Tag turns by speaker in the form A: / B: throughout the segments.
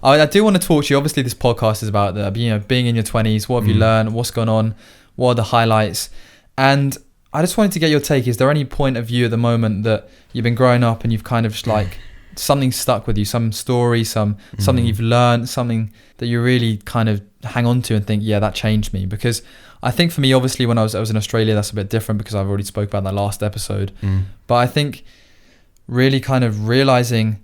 A: I do want to talk to you. Obviously, this podcast is about being in your 20s. What have you learned? What's gone on? What are the highlights? And I just wanted to get your take. Is there any point of view at the moment that you've been growing up and you've kind of just like something stuck with you, some story, something you've learned, something that you really kind of hang on to and think, yeah, that changed me? Because I think for me, obviously, when I was in Australia, that's a bit different because I've already spoke about that last episode. But I think really kind of realizing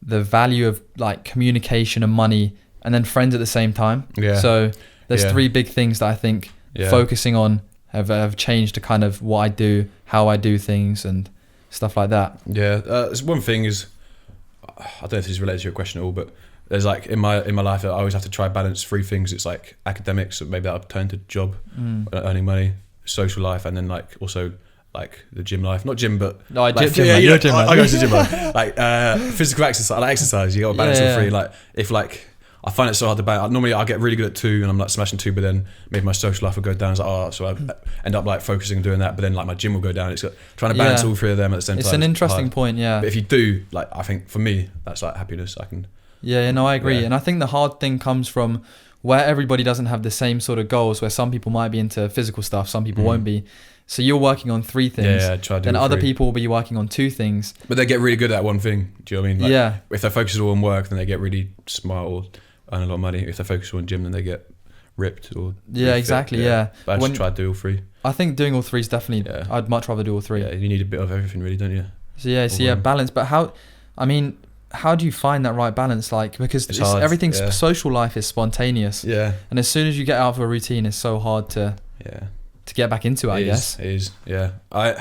A: the value of like communication and money and then friends at the same time. Yeah. So there's three big things that I think focusing on have changed to kind of what I do, how I do things and stuff like that.
B: Yeah. One thing is, I don't know if this is related to your question at all, but there's like in my life, I always have to try balance three things. It's like academics, so maybe that'll turn to job, earning money, social life, and then like also like the gym life. Not gym, but
A: no,
B: like,
A: gym. You're a gym man.
B: I go to the gym. Like physical exercise, like exercise. You got to balance all three. Like if like I find it so hard to balance. Normally I get really good at two, and I'm like smashing two, but then maybe my social life will go down. It's like so I end up like focusing on doing that, but then like my gym will go down. It's trying to balance all three of them at the same time.
A: It's an interesting point, yeah.
B: But if you do, like I think for me, that's like happiness. I can.
A: Yeah, no, I agree. And I think the hard thing comes from where everybody doesn't have the same sort of goals, where some people might be into physical stuff, some people won't be. So you're working on three things, then other people will be working on two things.
B: But they get really good at one thing, do you know what I mean? Like, if they focus all on work, then they get really smart or earn a lot of money. If they focus on gym, then they get ripped or
A: exactly,
B: fit. But I just try to do all three.
A: I think doing all three is definitely, I'd much rather do all three.
B: Yeah, you need a bit of everything really, don't you?
A: So balance. But how do you find that right balance? Like, because everything's social life is spontaneous. Yeah. And as soon as you get out of a routine, it's so hard to get back into it, I guess.
B: It is, yeah. I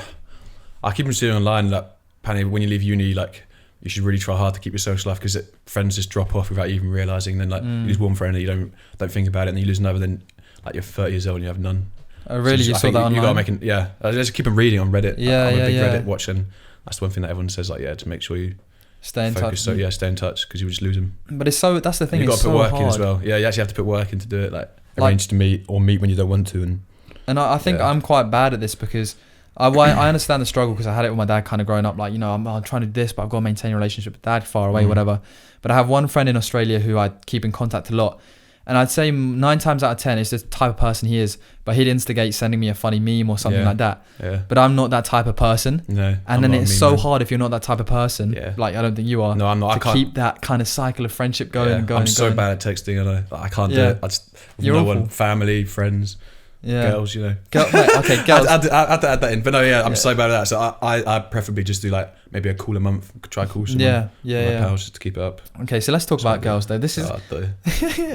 B: keep seeing online that apparently when you leave uni, like you should really try hard to keep your social life because friends just drop off without you even realising. Then like you lose one friend and you don't think about it, and then you lose another. Then like you're 30 years old and you have none.
A: Oh really? So you saw that online?
B: You gotta I just keep on reading on Reddit. I'm a big Reddit watch, and that's the one thing that everyone says, like to make sure you
A: stay in touch.
B: So stay in touch because you would just lose them.
A: But that's the thing.
B: You've got to put work
A: hard
B: in as well. Yeah, you actually have to put work in to do it. Like arrange to meet or meet when you don't want to.
A: And I think I'm quite bad at this because I understand the struggle because I had it with my dad kind of growing up. Like, I'm trying to do this, but I've got to maintain a relationship with dad far away, whatever. But I have one friend in Australia who I keep in contact a lot. And I'd say 9 times out of 10, it's the type of person he is. But he'd instigate sending me a funny meme or something like that. Yeah. But I'm not that type of person.
B: No.
A: And then it's so hard if you're not that type of person. Yeah. Like, I don't think you are.
B: No, I'm not.
A: To keep that kind of cycle of friendship going and going.
B: I'm so bad at texting. I can't do it. I just,
A: you're awful.
B: One, family, friends. Girls,
A: girls.
B: I'd add that in, but I'm so bad at that. So I preferably just do like maybe a call a month, try call someone. My pals just to keep it up.
A: Okay, so let's talk about girls though. This is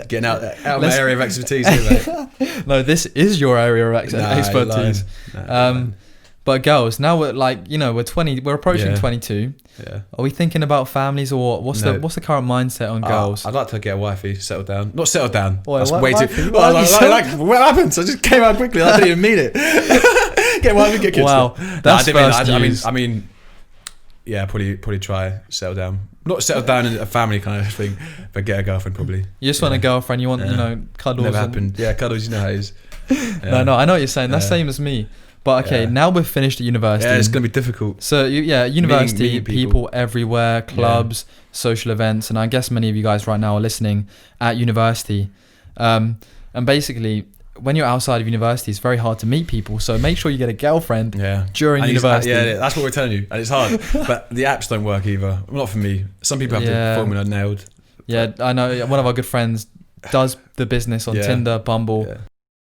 B: getting out of my area of expertise here, mate.
A: No, this is your area of expertise. But girls, now we're like, we're 20, we're approaching 22. Yeah. Are we thinking about families or what's the current mindset on girls?
B: I'd like to get a wifey, settle down. Not settle down.
A: That's
B: way too. What happened? So I just came out quickly. I didn't even mean it. Get a wifey, get kids.
A: Wow, that's
B: I mean, yeah, probably try settle down. Not settle down in a family kind of thing, but get a girlfriend probably.
A: You just want a girlfriend. You want cuddles.
B: Never happened. Yeah, cuddles. You know how it is.
A: No, I know what you're saying. That's same as me. But now we're finished at university.
B: Yeah, it's going to be difficult.
A: So university, meeting people everywhere, clubs, social events, and I guess many of you guys right now are listening at university. And basically, when you're outside of university, it's very hard to meet people. So make sure you get a girlfriend during university.
B: That's what we're telling you, and it's hard. But the apps don't work either. Well, not for me. Some people have the formula nailed.
A: Yeah, I know. One of our good friends does the business on Tinder, Bumble.